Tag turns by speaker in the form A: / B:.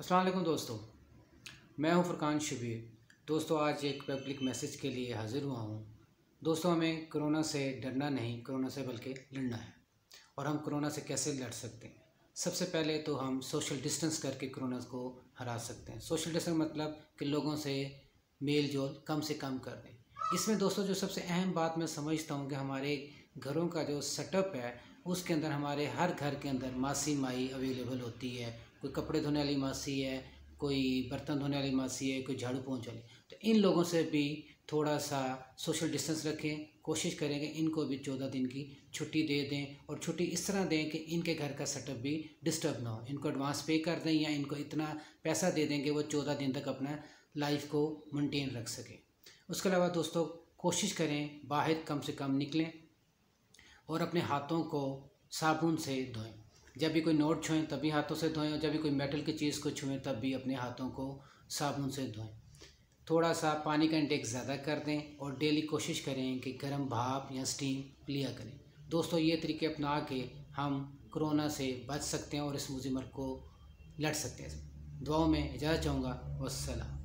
A: अस्सलाम वालेकुम दोस्तों, मैं हूं फुरकान शबीर। दोस्तों, आज एक पब्लिक मैसेज के लिए हाज़िर हुआ हूं। दोस्तों, हमें कोरोना से डरना नहीं, कोरोना से बल्कि लड़ना है। और हम कोरोना से कैसे लड़ सकते हैं? सबसे पहले तो हम सोशल डिस्टेंस करके कोरोना को हरा सकते हैं। सोशल डिस्टेंस मतलब कि लोगों से मेल जोल कम से कम कर दें। इसमें दोस्तों जो सबसे अहम बात मैं समझता हूँ कि हमारे घरों का जो सेटअप है उसके अंदर हमारे हर घर के अंदर मासी माई अवेलेबल होती है। कोई कपड़े धोने वाली मासी है, कोई बर्तन धोने वाली मासी है, कोई झाड़ू पोंछ वाली। तो इन लोगों से भी थोड़ा सा सोशल डिस्टेंस रखें। कोशिश करेंगे इनको भी 14 दिन की छुट्टी दे दें, और छुट्टी इस तरह दें कि इनके घर का सेटअप भी डिस्टर्ब ना हो। इनको एडवांस पे कर दें या इनको इतना पैसा दे दें कि वो 14 दिन तक अपना लाइफ को मेंटेन रख सकें। उसके अलावा दोस्तों, कोशिश करें बाहर कम से कम निकलें और अपने हाथों को साबुन से धोएं। जब भी कोई नोट छुएं तब भी हाथों से धोएं, और जब भी कोई मेटल की चीज़ को छुएं तब भी अपने हाथों को साबुन से धोएं। थोड़ा सा पानी का इंटेक ज़्यादा कर दें और डेली कोशिश करें कि गर्म भाप या स्टीम लिया करें। दोस्तों, ये तरीके अपना के हम कोरोना से बच सकते हैं और इस मुसीबत को लड़ सकते हैं। दुआओं में इजाज़त चाहूँगा। वस्सलाम।